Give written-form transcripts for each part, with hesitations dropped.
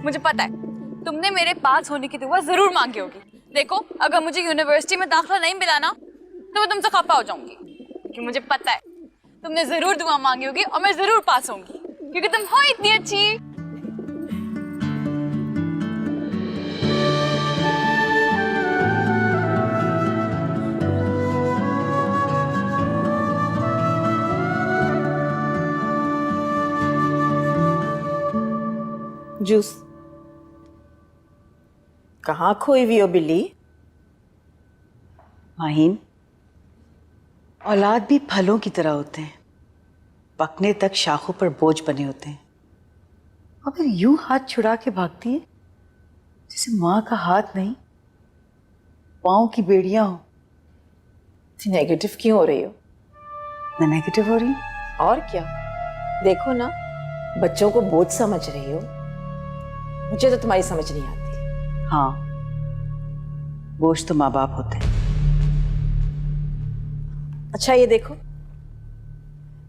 मुझे पता है तुमने मेरे पास होने की दुआ जरूर मांगी होगी। देखो अगर मुझे यूनिवर्सिटी में दाखिला नहीं मिला ना तो मैं तुमसे खफा हो जाऊंगी, क्योंकि मुझे पता है तुमने जरूर दुआ मांगी होगी और मैं जरूर पास होंगी, क्योंकि तुम हो इतनी अच्छी। जूस कहाँ खोई हुई हो बिल्ली? माहीन, औलाद भी फलों की तरह होते हैं, पकने तक शाखों पर बोझ बने होते हैं, और फिर यूं हाथ छुड़ा के भागती है जैसे माँ का हाथ नहीं पाँव की बेड़ियां हो। नेगेटिव क्यों हो रही हो? मैं नेगेटिव हो रही हूँ? और क्या, देखो ना, बच्चों को बोझ समझ रही हो। मुझे तो तुम्हारी समझ नहीं आती। हाँ, बोझ तो माँ बाप होते हैं। अच्छा ये देखो,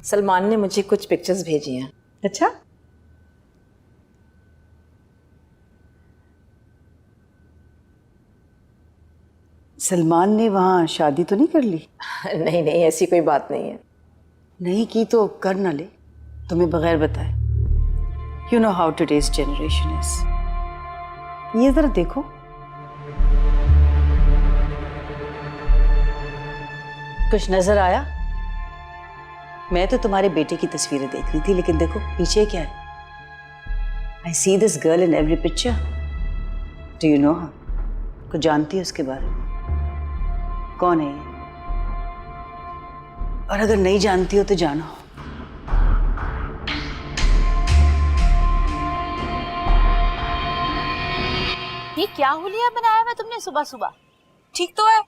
सलमान ने मुझे कुछ पिक्चर्स भेजी हैं। अच्छा, सलमान ने वहां शादी तो नहीं कर ली? नहीं नहीं, ऐसी कोई बात नहीं है। नहीं की तो कर ना ले, तुम्हें बगैर बताए। You know how today's generation is. ये जरा देखो, कुछ नजर आया? मैं तो तुम्हारे बेटे की तस्वीरें देख रही थी, लेकिन देखो पीछे क्या है। I see this girl in every picture. Do you know her? कुछ जानती है उसके बारे में? कौन है ये? और अगर नहीं जानती हो तो जानो। ये क्या हुलिया बनाया हुआ तुमने सुबह सुबह? ठीक तो है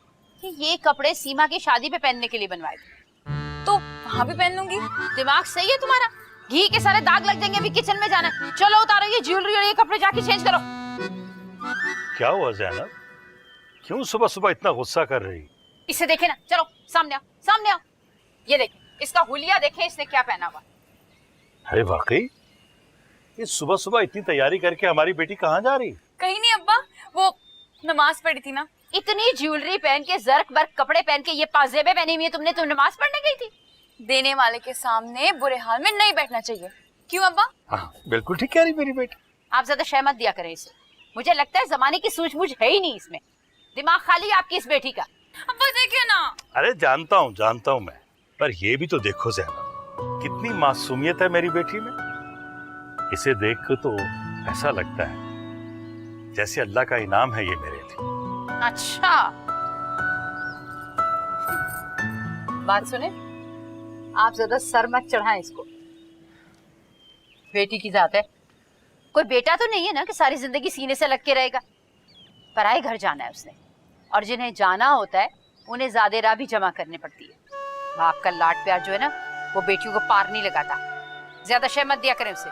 कि ये कपड़े सीमा की शादी पे पहनने के लिए बनवाए थे। तो वहां भी पहन लूंगी। दिमाग सही है तुम्हारा? घी के सारे दाग लग जाएंगे, अभी किचन में जाना है। चलो उतारो ये ज्वेलरी और ये कपड़े, जाके चेंज करो। क्या हुआ ज़ैनब, क्यों सुबह सुबह इतना गुस्सा कर रही? इसे देखे ना, चलो सामने आओ, सामने आओ। ये देखे, इसका हुलिया देखे, इसने क्या पहना हुआ। अरे वाकई, ये सुबह सुबह इतनी तैयारी करके हमारी बेटी कहाँ जा रही? कहीं नहीं अब्बा, वो नमाज पढ़ी थी ना। इतनी ज्वेलरी पहन के, जर्क बर्क कपड़े पहन के, ये पाजेबे पहनी हुई है तुमने, तुम नमाज पढ़ने गई थी? देने वाले के सामने बुरे हाल में नहीं बैठना चाहिए। क्यों अब्बा? हाँ बिल्कुल ठीक कह रही मेरी बेटी। आप ज्यादा शय मत दिया करें इसे। मुझे लगता है जमाने की सूझबूझ है ही नहीं इसमें। दिमाग खाली है आपकी इस बेटी का। अब्बा देखिए ना। अरे जानता हूँ मैं, पर ये भी तो देखो ज़ैनब, कितनी मासूमियत है मेरी बेटी में। इसे देख कर तो ऐसा लगता है जैसे अल्लाह का इनाम है ये मेरे लिए। अच्छा, बात सुने, आप ज्यादा सर मत चढ़ाएं इसको। बेटी की जात है, कोई बेटा तो नहीं है ना कि सारी जिंदगी सीने से लग के रहेगा। पराए घर जाना है उसने, और जिन्हें जाना होता है उन्हें ज्यादा राह भी जमा करनी पड़ती है। बाप का लाड प्यार जो है ना, वो बेटियों को पार नहीं लगाता। ज्यादा शय मत दिया करें उसे।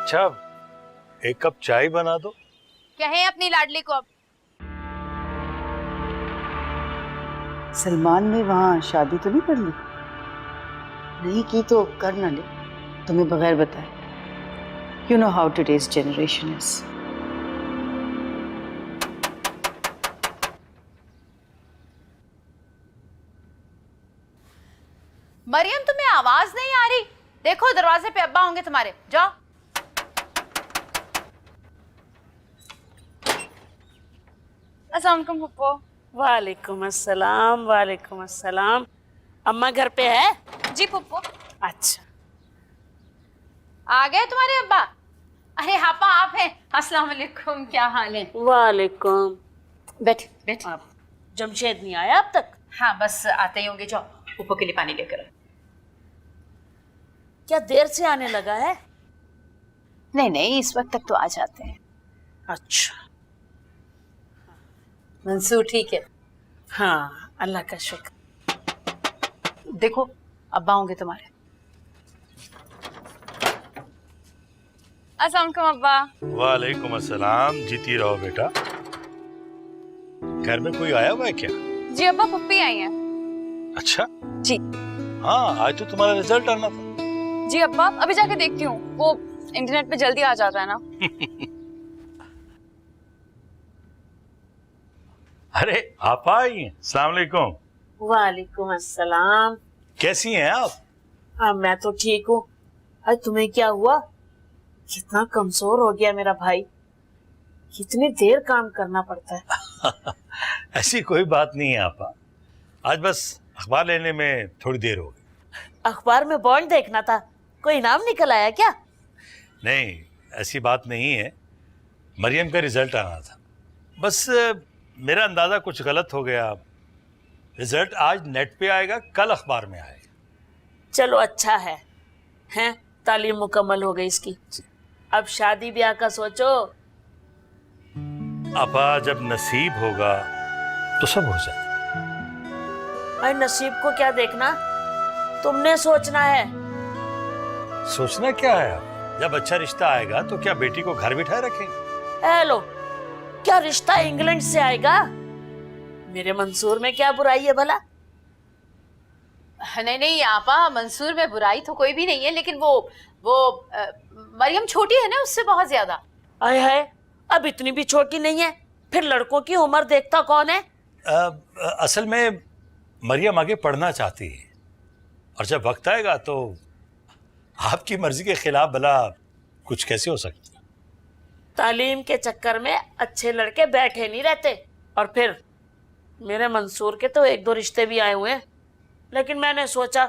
अच्छा, एक कप चाय बना दो। कहें अपनी लाडली को अब। सलमान ने वहां शादी तो नहीं कर ली? नहीं की तो कर ना ले, तुम्हें बगैर बताए। You know how today's generation is. Maryam, तुम्हें आवाज नहीं आ रही? देखो दरवाजे पे अब्बा होंगे तुम्हारे, जाओ। अस्सलाम वालेकुम पप्पो। वालेकुम अस्सलाम, वालेकुम अस्सलाम। अम्मा घर पे है? जी पप्पो। अच्छा, आ गए तुम्हारे अब्बा? अरे हापा आप हैं? अस्सलाम वालेकुम, क्या हाल है? वालेकुम। बैठ बैठ। आप जमशेद नहीं आया अब तक? हाँ बस आते ही होंगे, जाओ पप्पो के लिए पानी लेकर आओ। क्या देर से आने लगा है? नहीं नहीं, इस वक्त तक तो आ जाते हैं। अच्छा, मंसूर ठीक है? हाँ अल्लाह का शुक्र। देखो अब्बा होंगे तुम्हारे। अस्सलाम वालेकुम अब्बा। वालेकुम अस्सलाम, जीती रहो बेटा। घर में कोई आया हुआ है क्या? जी अब्बा, पप्पी आई हैं। अच्छा जी। हाँ, आज तो तुम्हारा रिजल्ट आना था। जी अब्बा, अभी जाके देखती हूँ। वो इंटरनेट पे जल्दी आ जाता है ना। अरे आप आई हैं। अस्सलाम वालेकुम। वालेकुम अस्सलाम। कैसी हैं आप? हाँ मैं तो ठीक हूँ। अरे तुम्हें क्या हुआ? कितना कमजोर हो गया मेरा भाई। कितनी देर काम करना पड़ता है। ऐसी कोई बात नहीं है आपा, आज बस अखबार लेने में थोड़ी देर हो गई। अखबार में बॉन्ड देखना था, कोई इनाम निकल आया क्या? नहीं, ऐसी बात नहीं है, मरियम का रिजल्ट आना था। बस मेरा अंदाजा कुछ गलत हो गया। रिजल्ट आज नेट पे आएगा, कल अखबार में आएगा। चलो अच्छा है, हैं तालीम मुकम्मल हो गई इसकी। अब शादी ब्याह का सोचो। आपा जब नसीब होगा तो सब हो जाए। अरे नसीब को क्या देखना, तुमने सोचना है। सोचना क्या है आप? जब अच्छा रिश्ता आएगा तो क्या बेटी को घर बिठाए रखेंगे? हेलो, क्या रिश्ता इंग्लैंड से आएगा? मेरे मंसूर में क्या बुराई है भला? नहीं नहीं आपा, मंसूर में बुराई तो कोई भी नहीं है, लेकिन मरियम छोटी है ना उससे बहुत ज्यादा। आय हाय, अब इतनी भी छोटी नहीं है, फिर लड़कों की उम्र देखता कौन है? असल में मरियम आगे पढ़ना चाहती है, और जब वक्त आएगा तो आपकी मर्जी के खिलाफ भला कुछ कैसे हो सकता है? तालीम के चक्कर में अच्छे लड़के बैठे नहीं रहते। और फिर मेरे मंसूर के तो एक दो रिश्ते भी आए हुए हैं, लेकिन मैंने सोचा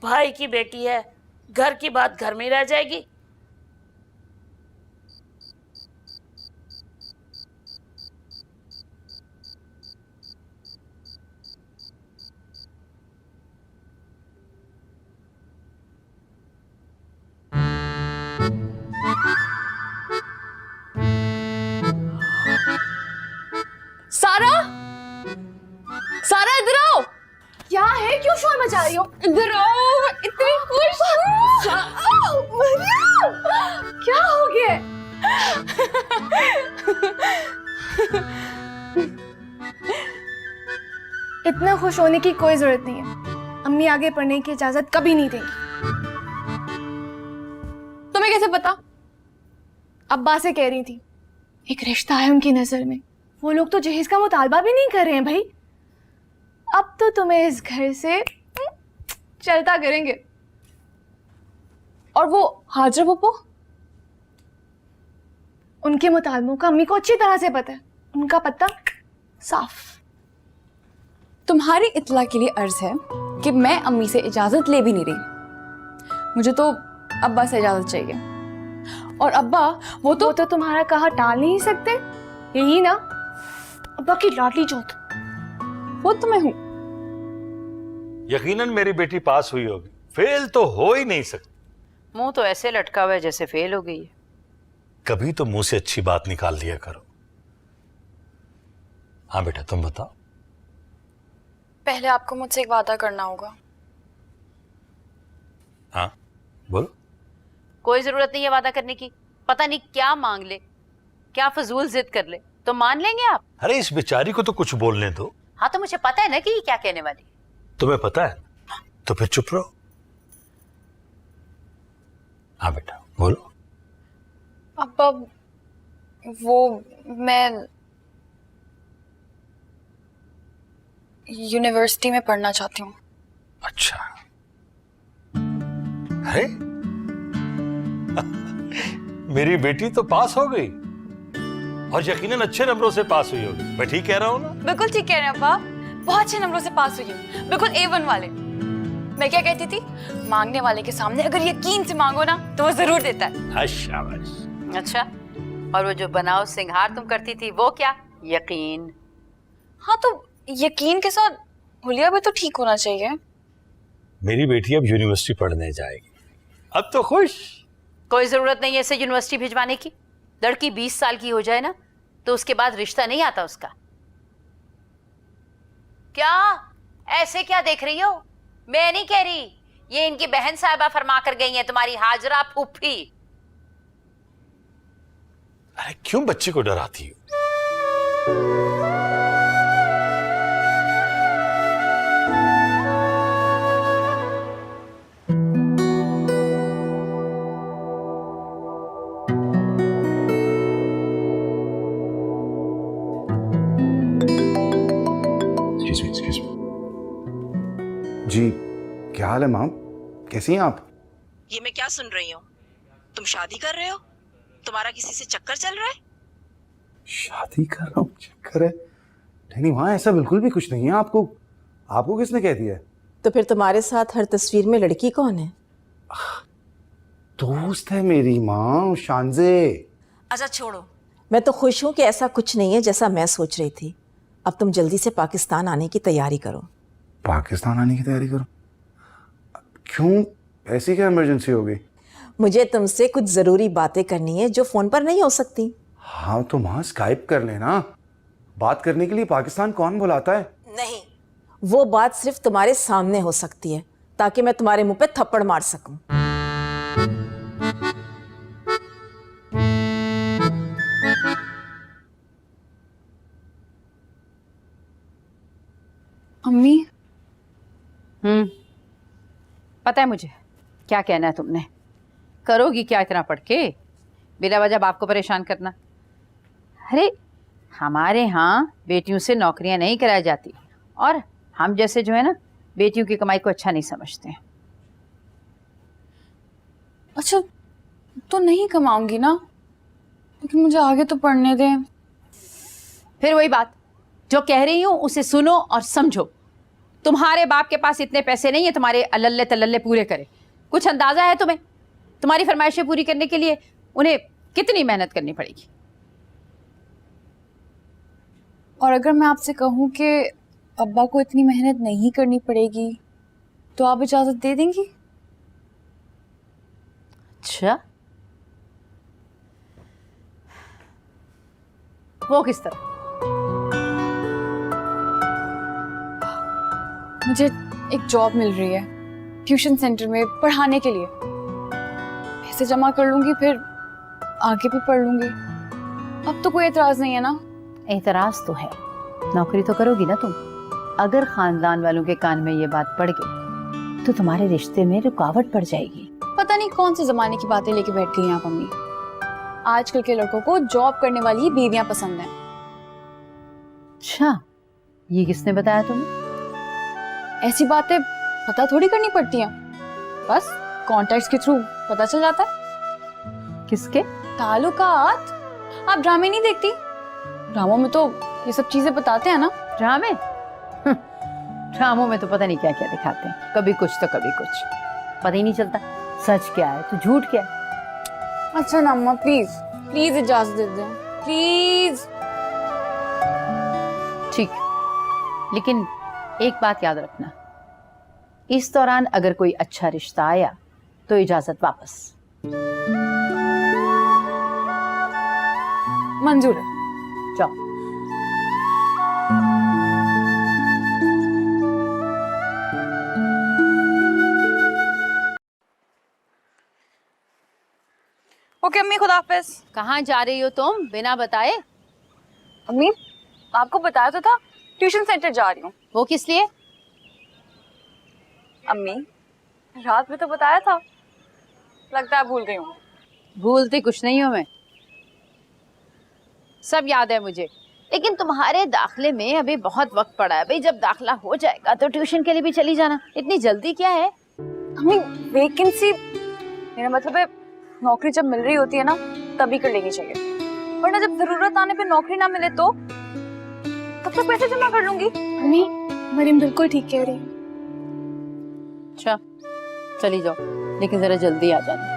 भाई की बेटी है, घर की बात घर में ही रह जाएगी। सारा, सारा इधर आओ। क्या है, क्यों शोर मचा रही हो? इधर आओ, मैं इतनी खुश हूँ। मरियम, क्या हो गया? इतना खुश होने की कोई जरूरत नहीं है। अम्मी आगे पढ़ने की इजाजत कभी नहीं देंगी। तुम्हें कैसे पता? अब्बा से कह रही थी, एक रिश्ता है उनकी नजर में। वो लोग तो जहेज का मुतालबा भी नहीं कर रहे हैं भाई। अब तो तुम्हें इस घर से चलता करेंगे। और वो हाजरा पप्पो, उनके मुतालबों का अम्मी को अच्छी तरह से पता है। उनका पता साफ। तुम्हारी इत्तला के लिए अर्ज है कि मैं अम्मी से इजाजत ले भी नहीं रही। मुझे तो अब्बा से इजाजत चाहिए, और अब्बा वो तो तुम्हारा कहा टाल नहीं सकते। यही ना, अब्बा की लाडली जोत। वो तो मैं हूं। यकीनन मेरी बेटी पास हुई होगी, फेल तो हो ही नहीं सकती। मुंह तो ऐसे लटका हुआ है जैसे फेल हो गई है। कभी तो मुंह से अच्छी बात निकाल दिया करो। हाँ बेटा, तुम बताओ। पहले आपको मुझसे एक वादा करना होगा। हाँ बोलो। कोई जरूरत नहीं है वादा करने की। पता नहीं क्या मांग ले, क्या फजूल जिद कर ले, तो मान लेंगे आप? अरे इस बेचारी को तो कुछ बोलने दो। हाँ तो मुझे पता है ना कि ये क्या कहने वाली। तुम्हें पता है तो फिर चुप रहो। हाँ बेटा बोलो। अब्बा, वो मैं यूनिवर्सिटी में पढ़ना चाहती हूँ। अच्छा, अरे मेरी बेटी तो पास हो गई, और यकीनन अच्छे नंबरों से पास हुई होगी। मैं ठीक कह रहा हूँ ना? बिल्कुल ठीक कह रहे हैं अब्बा, बहुत अच्छे नंबरों से पास हुई हूँ, बिल्कुल A1 वाले। मैं क्या कहती थी, मांगने वाले के सामने अगर यकीन से मांगो ना तो वो जरूर देता है। शाबाश। अच्छा, और वो जो बनाओ सिंगार तुम करती थी वो क्या? यकीन। हाँ तो यकीन के साथ हुलिया भी तो ठीक होना चाहिए। मेरी बेटी अब यूनिवर्सिटी पढ़ने जाएगी, अब तो खुश। कोई जरूरत नहीं है इसे यूनिवर्सिटी भिजवाने की। लड़की 20 साल की हो जाए ना तो उसके बाद रिश्ता नहीं आता उसका। क्या ऐसे क्या देख रही हो? मैं नहीं कह रही, ये इनकी बहन साहिबा फरमा कर गई है, तुम्हारी हाजरा फूफी। अरे क्यों बच्ची को डराती हो? Excuse me. जी, क्या हाल है माम? कैसी हैं आप? ये मैं क्या सुन रही हूँ? तुम शादी कर रहे हो? तुम्हारा किसी से चक्कर चल रहा है? शादी कर रहा हूँ? चक्कर है? नहीं वहाँ ऐसा बिल्कुल भी कुछ नहीं है। आपको किसने कह दिया है? तो फिर तुम्हारे साथ हर तस्वीर में लड़की कौन है? दोस्त है मेरी माँ, शानजे। अच्छा छोड़ो, मैं तो खुश हूँ कि ऐसा कुछ नहीं है जैसा मैं सोच रही थी। अब तुम जल्दी से पाकिस्तान आने की तैयारी करो। पाकिस्तान आने की तैयारी करो? क्यों, ऐसी क्या इमरजेंसी हो गई? मुझे तुमसे कुछ जरूरी बातें करनी है जो फोन पर नहीं हो सकती। हाँ तो माँ स्काइप कर लेना। बात करने के लिए पाकिस्तान कौन बुलाता है? नहीं, वो बात सिर्फ तुम्हारे सामने हो सकती है ताकि मैं तुम्हारे मुंह पे थप्पड़ मार सकूं। अम्मी, पता है मुझे क्या कहना है तुमने। करोगी क्या इतना पढ़ के, बिना वजह बाप को परेशान करना। अरे हमारे यहाँ बेटियों से नौकरियां नहीं कराई जाती, और हम जैसे जो है ना बेटियों की कमाई को अच्छा नहीं समझते हैं। अच्छा तो नहीं कमाऊंगी ना, लेकिन मुझे आगे तो पढ़ने दें। फिर वही बात, जो कह रही हूँ उसे सुनो और समझो। तुम्हारे बाप के पास इतने पैसे नहीं है तुम्हारे अल्लल्ले तल्लल्ले पूरे करे। कुछ अंदाजा है तुम्हें तुम्हारी फरमाइशें पूरी करने के लिए उन्हें कितनी मेहनत करनी पड़ेगी? और अगर मैं आपसे कहूँ कि अब्बा को इतनी मेहनत नहीं करनी पड़ेगी तो आप इजाज़त दे देंगी? अच्छा, वो किस तरह? मुझे एक जॉब मिल रही है ट्यूशन सेंटर में पढ़ाने के लिए। पैसे जमा कर लूंगी, फिर आगे भी पढ़ लूंगी। अब तो कोई एतराज नहीं है ना? एतराज तो है, नौकरी तो करोगी ना तुम। अगर खानदान वालों के कान में ये बात पड़ गई तो तुम्हारे रिश्ते में रुकावट पड़ जाएगी। पता नहीं कौन से जमाने की बातें लेके बैठ गई हैं आप अम्मी। आजकल के लड़कों को जॉब करने वाली ही बीवियां पसंद हैं। अच्छा, ये किसने बताया तुम्हें? ऐसी बातें पता थोड़ी करनी पड़ती हैं, बस कॉन्टैक्ट्स के थ्रू पता चल जाता है। किसके? ताल्लुकात। आप ड्रामे नहीं देखती? ड्रामों में तो ये सब चीजें बताते हैं ना। ड्रामे? ड्रामों में तो पता नहीं क्या क्या दिखाते हैं, कभी कुछ तो कभी कुछ, पता ही नहीं चलता सच क्या है तो झूठ क्या है। अच्छा ना अम्मा, प्लीज प्लीज इजाजत दे दें, प्लीज। ठीक, लेकिन एक बात याद रखना, इस दौरान अगर कोई अच्छा रिश्ता आया तो इजाजत वापस। मंजूर है। जाओ। ओके अम्मी, खुदा हाफिज। कहाँ जा रही हो तुम बिना बताए? अम्मी, आपको बताया तो था ट्यूशन सेंटर जा रही हूँ। वो किस लिए? अम्मी, रात में तो बताया था, लगता है भूल गई हूँ। भूलती कुछ नहीं हूँ मैं, सब याद है मुझे। लेकिन तुम्हारे दाखिले में अभी बहुत वक्त पड़ा है भाई, जब दाखिला हो जाएगा तो ट्यूशन के लिए भी चली जाना। इतनी जल्दी क्या है? अम्मी, वैकेंसी, मेरा मतलब है नौकरी जब मिल रही होती है ना तभी कर लेनी चाहिए, वरना जब जरूरत आने पे नौकरी ना मिले तो तब तक पैसे जमा कर लूंगी। अम्मी, मरीम बिल्कुल ठीक कह रही है। अच्छा चली जाओ, लेकिन जरा जल्दी आ जाना।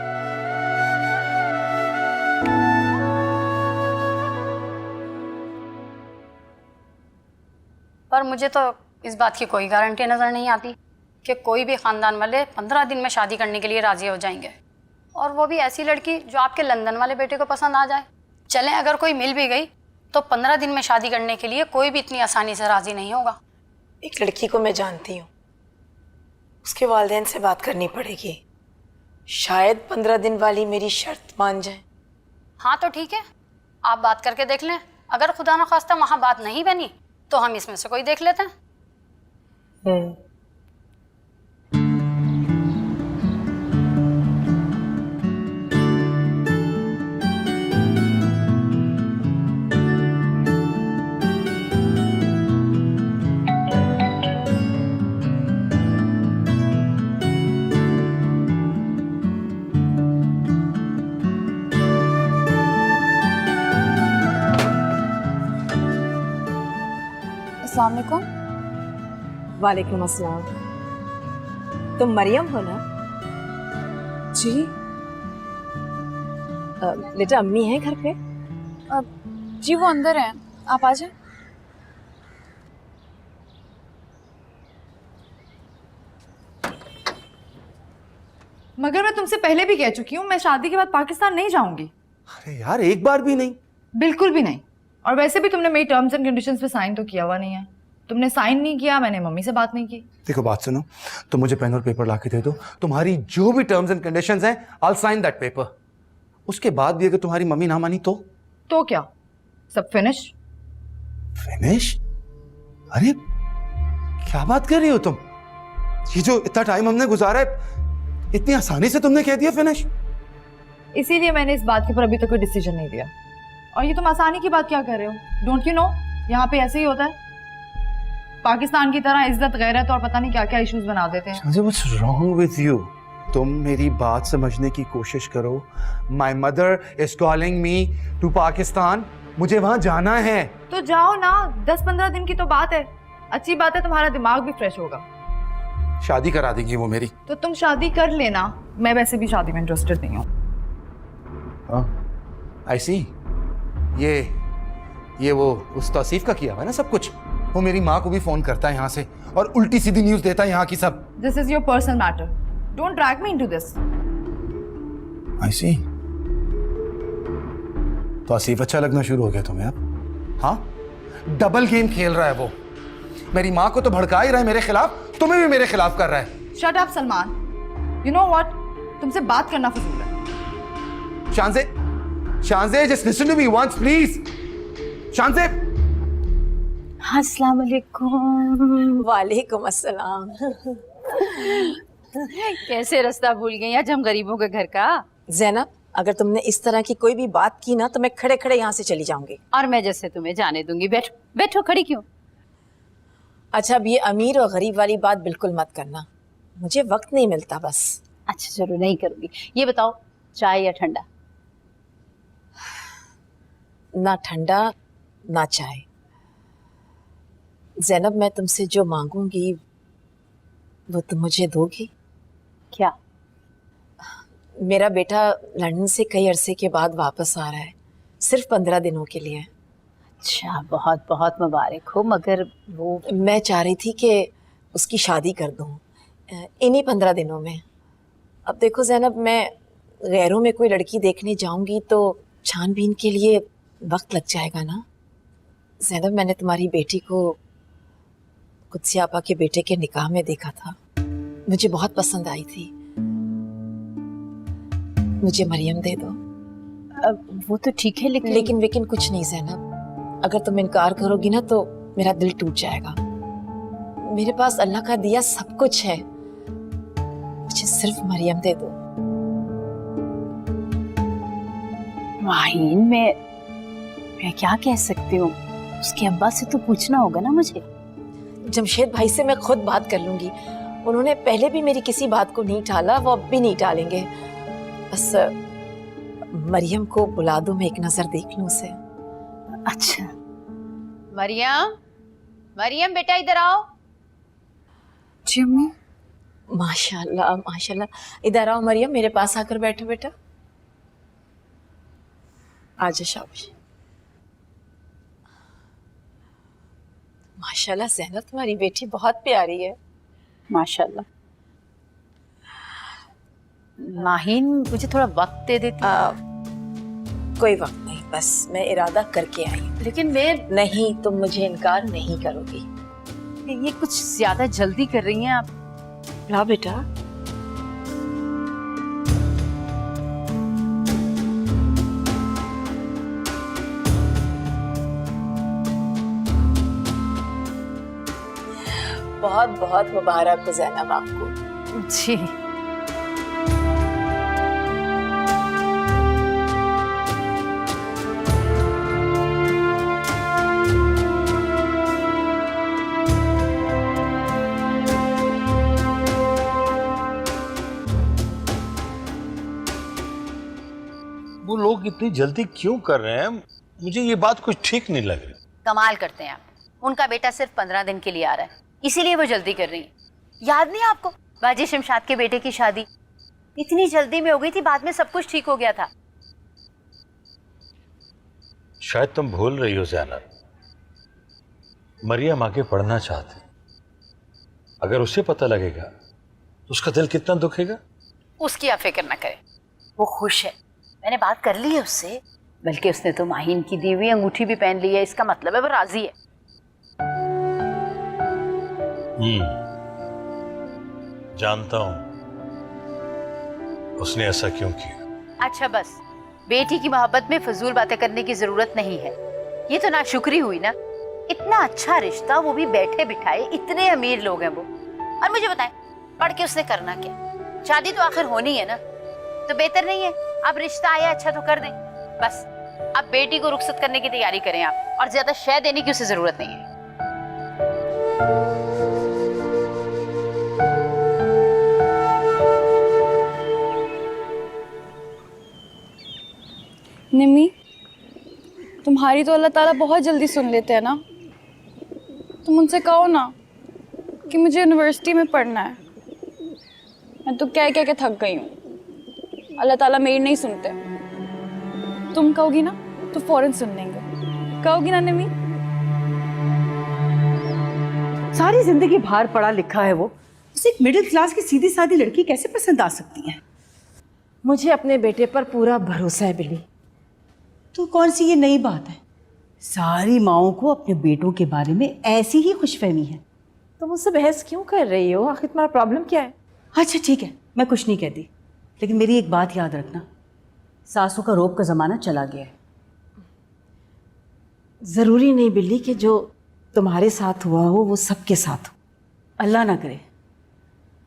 पर मुझे तो इस बात की कोई गारंटी नज़र नहीं आती कि कोई भी ख़ानदान वाले 15 दिन में शादी करने के लिए राज़ी हो जाएंगे, और वो भी ऐसी लड़की जो आपके लंदन वाले बेटे को पसंद आ जाए। चलें अगर कोई मिल भी गई तो 15 दिन में शादी करने के लिए कोई भी इतनी आसानी से राज़ी नहीं होगा। एक लड़की को मैं जानती हूँ, उसके वालिदैन से बात करनी पड़ेगी, शायद 15 दिन वाली मेरी शर्त मान जाए। हाँ तो ठीक है, आप बात करके देख लें। अगर खुदा न खास्ता वहाँ बात नहीं बनी तो हम इसमें से कोई देख लेते हैं। अस्सलाम वालेकुम। वालेकुम अस्सलाम। तुम मरियम हो ना? जी बेटा अम्मी है घर पे? जी वो अंदर हैं, आप आ जाए। मगर मैं तुमसे पहले भी कह चुकी हूँ, मैं शादी के बाद पाकिस्तान नहीं जाऊंगी। अरे यार एक बार भी नहीं। बिल्कुल भी नहीं। और वैसे भी तुमने मेरी टर्म्स एंड कंडीशंस पे साइन तो किया हुआ नहीं है। तुमने साइन नहीं किया, मैंने मम्मी से बात नहीं की। देखो बात सुनो, तुम मुझे पेन और पेपर ला के दे दो, तुम्हारी जो भी टर्म्स एंड कंडीशंस हैं, आई साइन दैट पेपर। उसके बाद भी अगर तुम्हारी मम्मी ना मानी तो क्या सब फिनिश? फिनिश? अरे क्या बात कर रही हो तुम? ये जो इतना टाइम हमने गुजारा है, इतनी आसानी से तुमने कह दिया फिनिश? इसीलिए मैंने इस बात के ऊपर अभी तक कोई डिसीजन नहीं लिया। और ये तुम आसानी की बात क्या कर रहे हो? डोंट यू नो यहाँ पे ऐसे ही होता है। पाकिस्तान की तरह इज्जत गैरत और पता नहीं क्या क्या इश्यूज बना देते हैं। What's wrong with you? तुम मेरी बात समझने की कोशिश करो। My mother is calling me to Pakistan. मुझे वहां जाना है। तो जाओ ना, 10-15 दिन की तो बात है। अच्छी बात है, तुम्हारा दिमाग भी फ्रेश होगा। शादी करा देंगी वो मेरी। तो तुम शादी कर लेना, मैं वैसे भी शादी में इंटरेस्टेड नहीं हूँ। I see। ये वो उस तौसीफ का किया हुआ है ना सब कुछ। वो मेरी माँ को भी फोन करता है यहाँ से और उल्टी सीधी न्यूज देता है यहाँ की सब। This is your personal matter, don't drag me into this. I see। Tauseef अच्छा लगना शुरू हो गया तुम्हें अब? हाँ, डबल गेम खेल रहा है वो। मेरी माँ को तो भड़का ही रहा है मेरे खिलाफ, तुम्हें भी मेरे खिलाफ कर रहा है। Shut up Salman, you know what, तुमसे बात करना फजूल है। शांजे just listen to me once please। शांजे। अस्सलाम वालेकुम। वालेकुम अस्सलाम। कैसे रास्ता भूल गई आज हम गरीबों के घर का। ज़ैनब, अगर तुमने इस तरह की कोई भी बात की ना तो मैं खड़े खड़े यहाँ से चली जाऊंगी। और मैं जैसे तुम्हें जाने दूंगी। बैठो बैठो, खड़ी क्यों? अच्छा, अब ये अमीर और गरीब वाली बात बिल्कुल मत करना, मुझे वक्त नहीं मिलता बस। अच्छा चलो नहीं करूंगी। ये बताओ, चाय या ठंडा? ना ठंडा ना चाय। ज़ैनब, मैं तुमसे जो मांगूंगी वो तुम मुझे दोगी? क्या? मेरा बेटा लंदन से कई अरसे के बाद वापस आ रहा है, सिर्फ 15 दिनों के लिए। अच्छा, बहुत बहुत मुबारक हो। मगर वो मैं चाह रही थी कि उसकी शादी कर दूं इन्हीं 15 दिनों में। अब देखो ज़ैनब, मैं गैरों में कोई लड़की देखने जाऊंगी तो छानबीन के लिए वक्त लग जाएगा ना। ज़ैनब, मैंने तुम्हारी बेटी को कुदसी आपा के बेटे के निकाह में देखा था, मुझे बहुत पसंद आई थी। मुझे मरियम दे दो। वो तो ठीक है, लेकिन कुछ नहीं ज़ैनब, अगर तुम इनकार करोगी ना तो मेरा दिल टूट जाएगा। मेरे पास अल्लाह का दिया सब कुछ है, मुझे सिर्फ मरियम दे दो। माहीन, मैं क्या कह सकती हूँ? उसके अब्बा से तो पूछना होगा ना मुझे। जमशेद भाई से मैं खुद बात कर लूंगी, उन्होंने पहले भी मेरी किसी बात को नहीं टाला, वो अब भी नहीं टालेंगे। बस मरियम को बुला दो, मैं एक नजर देख लूं उसे। अच्छा मरियम, मरियम बेटा इधर आओ। जी अम्मी। माशाल्लाह माशाल्लाह, इधर आओ मरियम, मेरे पास आकर बैठो बेटा। आजा शाबाश। माशाल्लाह ज़ैनब, तुम्हारी बेटी बहुत प्यारी है। माशाल्लाह। माहीन, मुझे थोड़ा वक्त दे देती? कोई वक्त नहीं, बस मैं इरादा करके आई हूँ। लेकिन मैं नहीं, तुम मुझे इनकार नहीं करोगी। ये कुछ ज्यादा जल्दी कर रही हैं आप। ला बेटा। बहुत बहुत मुबारक हो ज़ैनब आपको। जी। वो लोग इतनी जल्दी क्यों कर रहे हैं? मुझे ये बात कुछ ठीक नहीं लग रही। कमाल करते हैं आप। उनका बेटा सिर्फ 15 दिन के लिए आ रहा है, इसीलिए वो जल्दी कर रही है। याद नहीं आपको बाजी शमशाद के बेटे की शादी इतनी जल्दी में हो गई थी, बाद में सब कुछ ठीक हो गया था। शायद तुम भूल रही हो ज़ैनब, मरियम आगे पढ़ना चाहती। अगर उसे पता लगेगा तो उसका दिल कितना दुखेगा। उसकी आप फिक्र ना करें, वो खुश है। मैंने बात कर ली है उससे, बल्कि उसने तो माहिन की दी हुई अंगूठी भी पहन ली है। इसका मतलब है वो राजी है। जानता हूं उसने ऐसा क्यों किया। अच्छा बस, बेटी की मोहब्बत में फजूल बातें करने की जरूरत नहीं है। ये तो नाशुक्री हुई ना, इतना अच्छा रिश्ता, वो भी बैठे बिठाए, इतने अमीर लोग हैं वो। और मुझे बताएं, पढ़ के उसने करना क्या? शादी तो आखिर होनी है ना, तो बेहतर नहीं है अब रिश्ता आया अच्छा तो कर दें। बस अब बेटी को रुखसत करने की तैयारी करें आप, और ज्यादा शय देने की उसे जरूरत नहीं है। निम्मी, तुम्हारी तो अल्लाह ताला बहुत जल्दी सुन लेते हैं ना। तुम उनसे कहो ना कि मुझे यूनिवर्सिटी में पढ़ना है। मैं तो कह कह के थक गई हूँ, अल्लाह ताला मेरी नहीं सुनते। तुम कहोगी ना तो फौरन सुन लेंगे। कहोगी ना निम्मी? सारी जिंदगी बाहर पढ़ा लिखा है वो, उसे एक मिडिल क्लास की सीधी सादी लड़की कैसे पसंद आ सकती है? मुझे अपने बेटे पर पूरा भरोसा है बिल्ली। तो कौन सी ये नई बात है? सारी माओं को अपने बेटों के बारे में ऐसी ही खुशफहमी है। तो मुझसे बहस क्यों कर रही हो? आखिर तुम्हारा प्रॉब्लम क्या है? अच्छा ठीक है, मैं कुछ नहीं कहती, लेकिन मेरी एक बात याद रखना, सासों का रोब का ज़माना चला गया है। ज़रूरी नहीं बिल्ली कि जो तुम्हारे साथ हुआ हो वो सबके साथ हो। अल्लाह ना करे।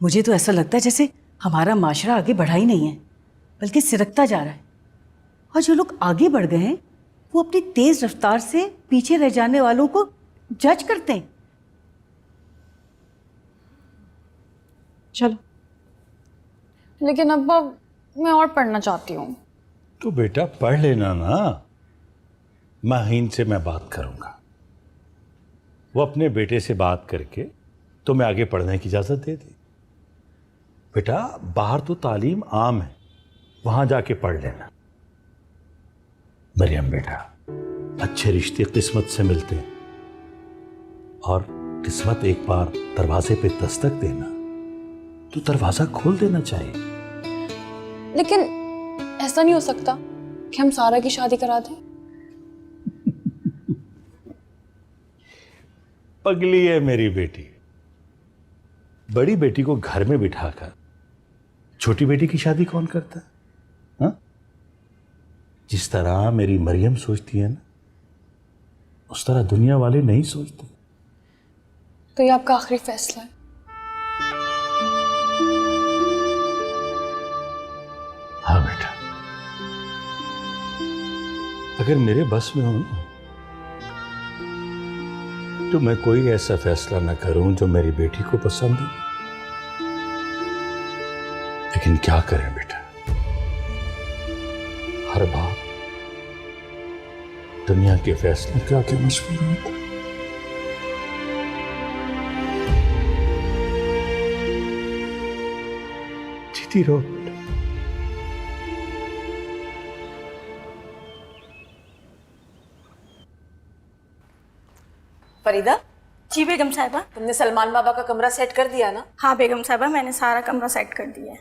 मुझे तो ऐसा लगता है जैसे हमारा माशरा आगे बढ़ा ही नहीं है, बल्कि सिरकता जा रहा है। और जो लोग आगे बढ़ गए हैं वो अपनी तेज़ रफ्तार से पीछे रह जाने वालों को जज करते हैं। चलो। लेकिन अब्बा, मैं और पढ़ना चाहती हूँ। तो बेटा पढ़ लेना ना, माहीन से मैं बात करूंगा, वो अपने बेटे से बात करके तुम्हें आगे पढ़ने की इजाज़त दे दी। बेटा बाहर तो तालीम आम है, वहां जाके पढ़ लेना। मरियम बेटा, अच्छे रिश्ते किस्मत से मिलते हैं, और किस्मत एक बार दरवाजे पे दस्तक देना तो दरवाजा खोल देना चाहिए। लेकिन ऐसा नहीं हो सकता कि हम सारा की शादी करा दें। पगली है मेरी बेटी। बड़ी बेटी को घर में बिठाकर छोटी बेटी की शादी कौन करता है? हाँ? जिस तरह मेरी मरियम सोचती है ना, उस तरह दुनिया वाले नहीं सोचते। तो ये आपका आखिरी फैसला है? हाँ बेटा, अगर मेरे बस में हो ना, तो मैं कोई ऐसा फैसला न करूं जो मेरी बेटी को पसंद है। लेकिन क्या करें बेटा, हर बार दुनिया के फैसले के आगे मजबूर होता है। जीती रहो बेटा। फरीदा, जी बेगम साहिबा। तुमने सलमान बाबा का कमरा सेट कर दिया ना? हाँ बेगम साहिबा, मैंने सारा कमरा सेट कर दिया है।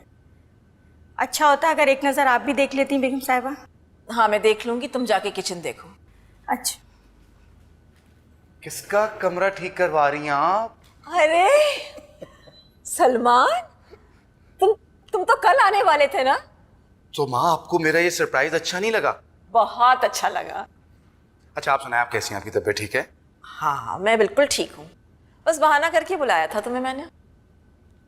अच्छा होता अगर एक नज़र आप भी देख लेती बेगम साहिबा। हाँ मैं देख लूंगी, तुम जाके किचन देखो। अच्छा। किसका कमरा ठीक करवा रही हैं आप? अरे सलमान, तुम तो कल आने वाले थे ना? तो माँ, आपको मेरा ये सरप्राइज अच्छा नहीं लगा? बहुत अच्छा लगा। अच्छा आप सुनाए, आप कैसी हैं? आपकी तबीयत ठीक है? हाँ मैं बिल्कुल ठीक हूँ। बस बहाना करके बुलाया था तुम्हें मैंने।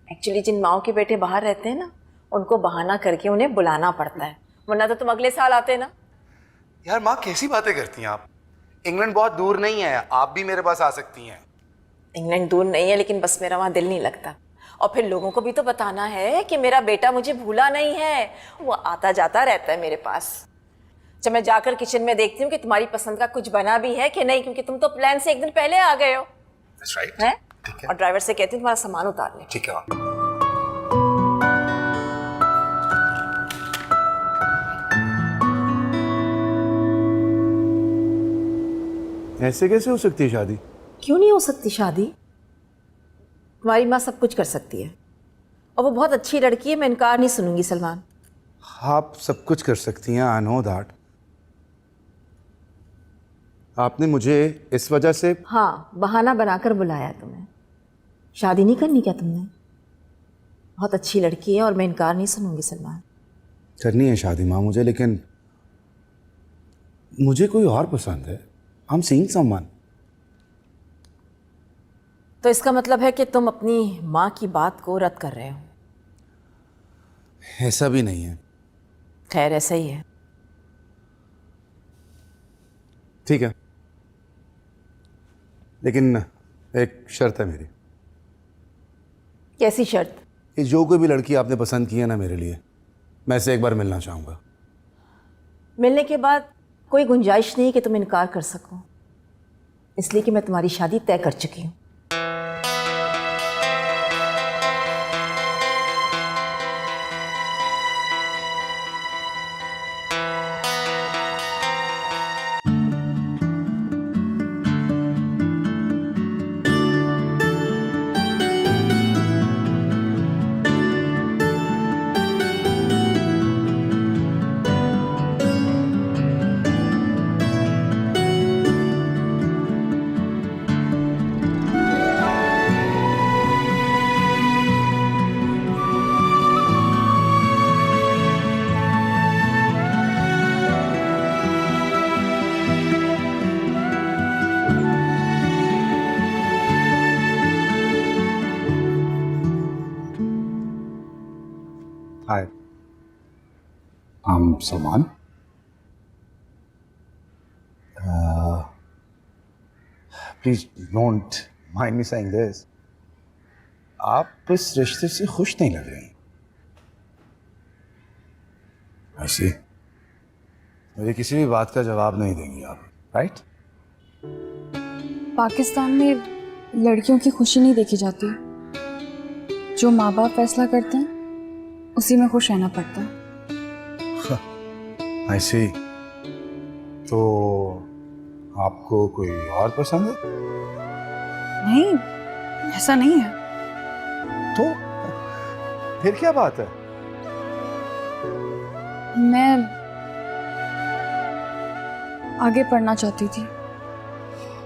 एक्चुअली जिन माओं के बेटे बाहर रहते हैं ना, उनको बहाना करके उन्हें बुलाना पड़ता है, वरना तो तुम अगले साल आते ना। यार माँ, कैसी बातें करती हैं आप? इंग्लैंड बहुत दूर नहीं है, आप भी मेरे पास आ सकती हैं। इंग्लैंड दूर नहीं है, लेकिन बस मेरा वहाँ दिल नहीं लगता। और फिर लोगों को भी तो बताना है कि मेरा बेटा मुझे भूला नहीं है, वो आता जाता रहता है मेरे पास। जब मैं जाकर किचन में देखती हूँ कि तुम्हारी पसंद का कुछ बना भी है कि नहीं, क्योंकि तुम तो प्लान से एक दिन पहले आ गए हो। That's right. हैं? ठीक है। और ड्राइवर से कहती हूँ तुम्हारा सामान उतार ले। ठीक है। ऐसे कैसे हो सकती है शादी? क्यों नहीं हो सकती शादी? तुम्हारी माँ सब कुछ कर सकती है और वो बहुत अच्छी लड़की है, मैं इनकार नहीं सुनूंगी सलमान। आप सब कुछ कर सकती हैं, आई नो दैट। आपने मुझे इस वजह से हाँ, बहाना बनाकर बुलाया तुम्हें। शादी नहीं करनी क्या तुमने? बहुत अच्छी लड़की है और मैं इनकार नहीं सुनूंगी सलमान। करनी है शादी माँ मुझे, लेकिन मुझे कोई और पसंद है। I am seeing someone. तो इसका मतलब है कि तुम अपनी माँ की बात को रद्द कर रहे हो? ऐसा भी नहीं है। खैर, ऐसा ही है। ठीक है, लेकिन एक शर्त है मेरी। कैसी शर्त? कि जो कोई भी लड़की आपने पसंद की है ना मेरे लिए, मैं से एक बार मिलना चाहूँगा। मिलने के बाद कोई गुंजाइश नहीं कि तुम इनकार कर सको, इसलिए कि मैं तुम्हारी शादी तय कर चुकी हूँ। Hi, I'm Salman. Please don't mind me saying this. आप इस रिश्ते से खुश नहीं लग रही। ऐसे मेरी किसी भी बात का जवाब नहीं देंगी आप, राइट? पाकिस्तान में लड़कियों की खुशी नहीं देखी जाती। जो माँ बाप फैसला करते हैं उसी में खुश रहना पड़ता है। I see. तो आपको कोई और पसंद है? नहीं, ऐसा नहीं है। तो फिर क्या बात है? मैं आगे पढ़ना चाहती थी।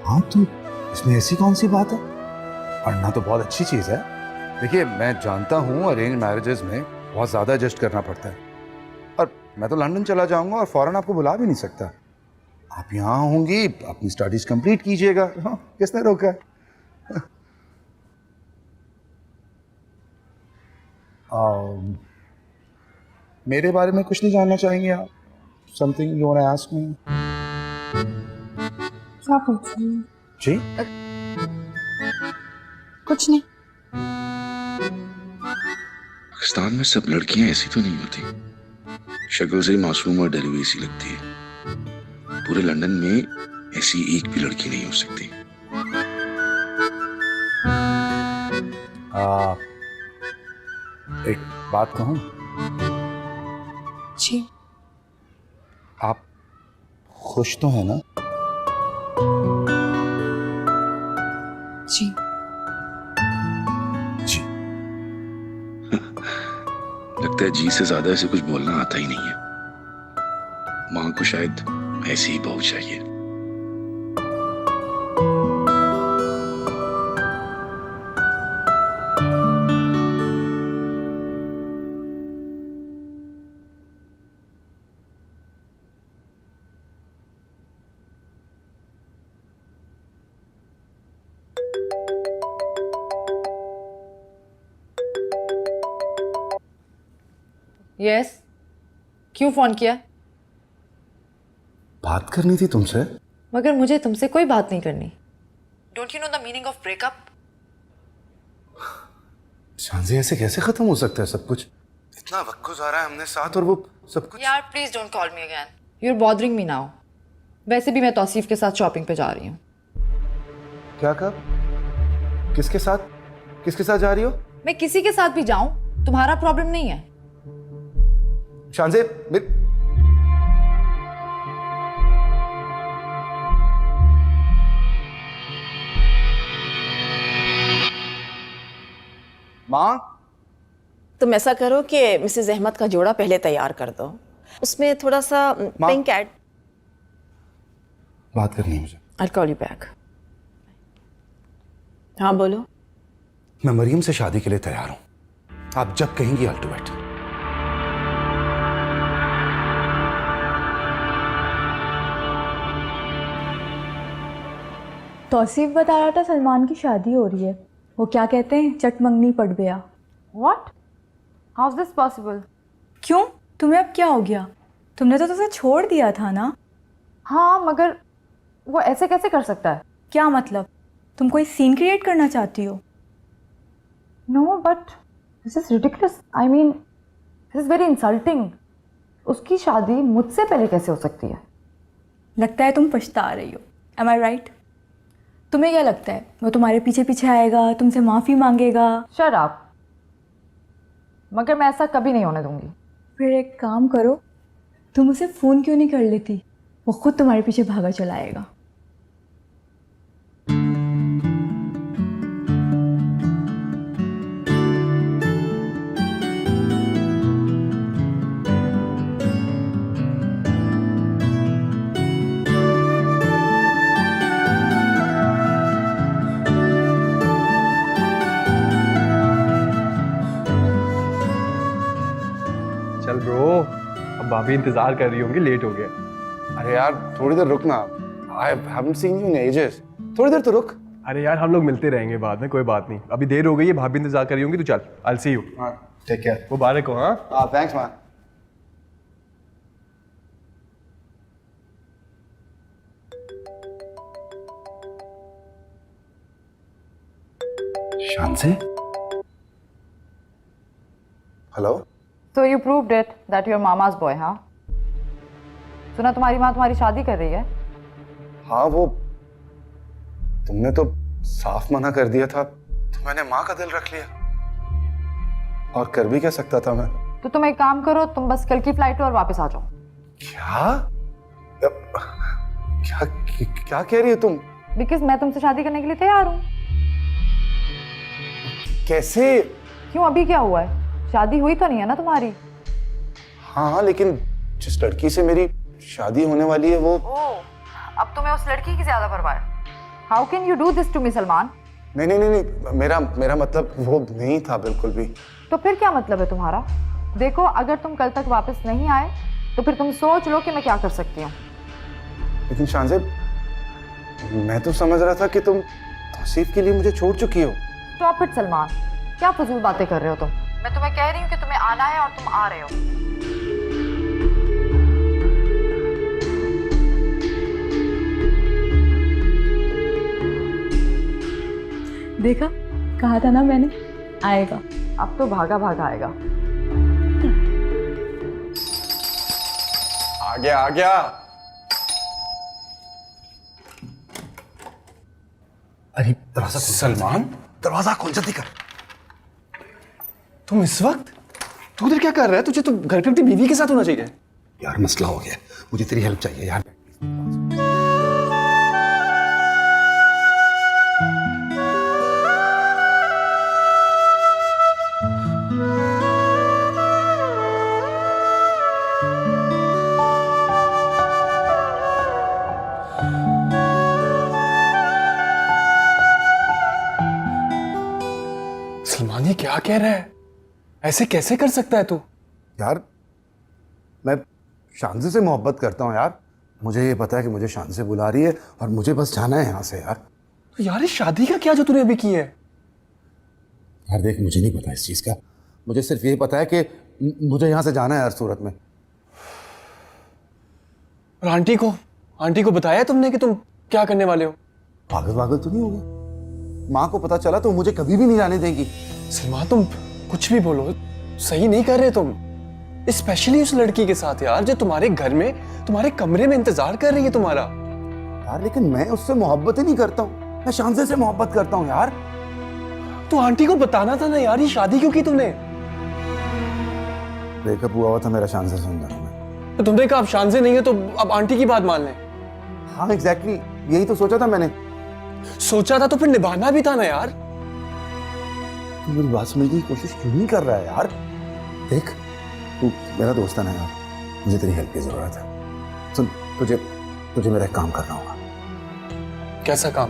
हाँ, तो इसमें ऐसी कौन सी बात है? पढ़ना तो बहुत अच्छी चीज़ है। देखिए, मैं जानता हूँ अरेंज मैरिजेस में बहुत ज़्यादा एडजस्ट करना पड़ता है, और मैं तो लंदन चला जाऊँगा और फ़ौरन आपको बुला भी नहीं सकता। आप यहाँ होंगी, अपनी स्टडीज़ कंप्लीट कीजिएगा। हाँ, किसने रोका है? मेरे बारे में कुछ नहीं जानना चाहेंगे आप? Something you want to ask me? क्या पूछूं? जी? कुछ नहीं। पाकिस्तान में सब लड़कियां ऐसी तो नहीं होती। शक्ल से मासूम और डरी हुई सी लगती है। पूरे लंदन में ऐसी एक भी लड़की नहीं हो सकती। एक बात कहूँ? जी। आप खुश तो हैं ना? जी। जी। लगता है जी से ज्यादा ऐसे कुछ बोलना आता ही नहीं है। माँ को शायद ऐसी ही बहू चाहिए। यस, क्यों फोन किया? बात करनी थी तुमसे। मगर मुझे तुमसे कोई बात नहीं करनी। Don't you know the meaning of breakup? Shanti, ऐसे कैसे खत्म हो सकता है सब कुछ? इतना वक्त गुजारा है हमने साथ और वो सब कुछ। यार please don't call me again. You're bothering me now. वैसे भी मैं तौसीफ के साथ शॉपिंग पे जा रही हूँ। क्या कब? किसके साथ जा रही हो? मैं किसी के साथ भी जाऊं तुम्हारा प्रॉब्लम नहीं है। शानज़े माँ, तुम ऐसा करो कि मिसेस अहमद का जोड़ा पहले तैयार कर दो, उसमें थोड़ा सा पिंक ऐड। बात करनी है मुझे। I'll call you back. हाँ बोलो। मैं मरियम से शादी के लिए तैयार हूं, आप जब कहेंगी I'll do it. तौसीफ बता रहा था सलमान की शादी हो रही है। वो क्या कहते हैं, चटमंगनी पड़ गया। What? How's this possible? क्यों, तुम्हें अब क्या हो गया? तुमने तो उसे छोड़ दिया था ना। हाँ मगर वो ऐसे कैसे कर सकता है? क्या मतलब, तुम कोई सीन क्रिएट करना चाहती हो? No, but this is ridiculous. I mean, this is very insulting. उसकी शादी मुझसे पहले कैसे हो सकती है? लगता है तुम पछता रही हो। Am I right? तुम्हें क्या लगता है वो तुम्हारे पीछे पीछे आएगा, तुमसे माफ़ी मांगेगा? Shut up. मगर मैं ऐसा कभी नहीं होने दूंगी। फिर एक काम करो, तुम उसे फ़ोन क्यों नहीं कर लेती? वो खुद तुम्हारे पीछे भागा चला आएगा। चल ब्रो, अब भाभी इंतजार कर रही होंगी, लेट हो गए। अरे यार थोड़ी देर रुक ना, I haven't seen you in ages. थोड़ी देर तो रुक। अरे यार हम लोग मिलते रहेंगे बाद में, कोई बात नहीं, अभी देर हो गई है, भाभी इंतजार कर रही होंगी, तो चल I'll see you. हाँ टेक केयर। मुबारक हो। हाँ thanks man. Shanzay? Hello? So you proved it that you're mama's boy, हाँ? सुना तुम्हारी माँ तुम्हारी शादी कर रही है? हाँ वो तुमने तो साफ मना कर दिया था, तो मैंने माँ का दिल रख लिया, और कर भी क्या सकता था मैं। तो तुम एक काम करो, तुम बस कल की फ्लाइट और वापस आ जाओ। क्या क्या क्या कह रही हो तुम? बिकॉज मैं तुमसे शादी करने के लिए तैयार हूँ। कैसे? क्यों, अभी क्या हुआ है? शादी हुई तो नहीं है ना तुम्हारी? हाँ लेकिन जिस लड़की से मेरी शादी होने वाली है वो। अब तुम्हें उस लड़की की ज्यादा परवाह है। How can you do this to me Salman? नहीं नहीं नहीं नहीं, मेरा मतलब वो नहीं था बिल्कुल भी। तो फिर क्या मतलब है तुम्हारा? देखो अगर तुम कल तक वापस नहीं आए तो फिर तुम सोच लो कि मैं क्या कर सकती हूँ। लेकिन शानज़े मैं तो समझ रहा था कि तुम तौसीफ के लिए मुझे छोड़ चुकी हो। स्टॉप इट सलमान, क्या फजूल बातें कर रहे हो तुम? मैं तुम्हें कह रही हूँ कि तुम्हें आना है और तुम आ रहे हो। देखा, कहा था ना मैंने, आएगा। अब तो भागा भागा आएगा। आ गया। अरे दरवाजा सलमान, दरवाजा खोल जल्दी कर। तुम इस वक्त? तू उधर क्या कर रहा है? तुझे तो घर पे अपनी बीवी के साथ होना चाहिए। यार मसला हो गया, मुझे तेरी हेल्प चाहिए यार। सलमान ये क्या कह रहा है? ऐसे कैसे कर सकता है तू? यार मैं शानज़े से मोहब्बत करता हूँ यार, मुझे ये पता है कि मुझे शानज़े बुला रही है और मुझे बस जाना है यहाँ से यार। तो यार इस शादी का क्या जो तूने अभी की है? यार देख मुझे नहीं पता इस चीज़ का, मुझे सिर्फ यही पता है कि मुझे यहाँ से जाना है हर सूरत में। और आंटी को बताया तुमने कि तुम क्या करने वाले हो? पागल तो नहीं होगा? माँ को पता चला तो मुझे कभी भी नहीं जाने देगी। सलमान तुम कुछ भी बोलो, सही नहीं कर रहे तुम। स्पेशली उस लड़की के साथ यार, जो तुम्हारे घर में, तुम्हारे कमरे में इंतजार कर रही है तुम्हारा। यार लेकिन मैं उससे मोहब्बत ही नहीं करता हूँ, मैं शांजे से मोहब्बत करता हूँ यार। तो आंटी को बताना था ना यार, ये शादी क्यों की तुमने? ब्रेकअप हुआ था मेरा शांजे से उन दिनों में। तो तुमने कहा अब शांजे नहीं है तो अब आंटी की बात मान लें। हाँ एग्जैक्टली, यही तो सोचा था मैंने। सोचा था तो फिर निभाना भी था ना यार। तू मेरी बात समझने की कोशिश क्यों नहीं कर रहा है यार? देख, तू मेरा दोस्त है ना यार, मुझे तेरी हेल्प की जरूरत है। सुन, तुझे मेरा एक काम करना होगा। कैसा काम?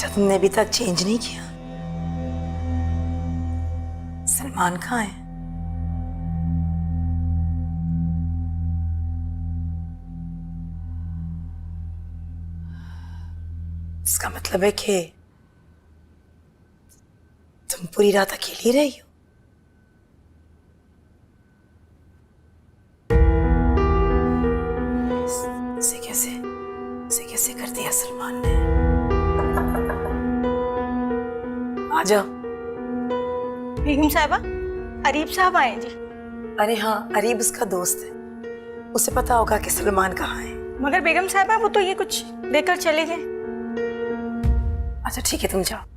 तुमने अभी तक चेंज नहीं किया। सलमान कहाँ है? इसका मतलब है कि तुम पूरी रात अकेली रही हो। इसे कैसे कर दिया सलमान ने? आ जाओ। बेगम साहबा, अरीब साहब आए जी। अरे हाँ, अरीब उसका दोस्त है, उसे पता होगा कि सलमान कहाँ है। मगर बेगम साहबा वो तो ये कुछ लेकर चले गए। अच्छा ठीक है, तुम जाओ।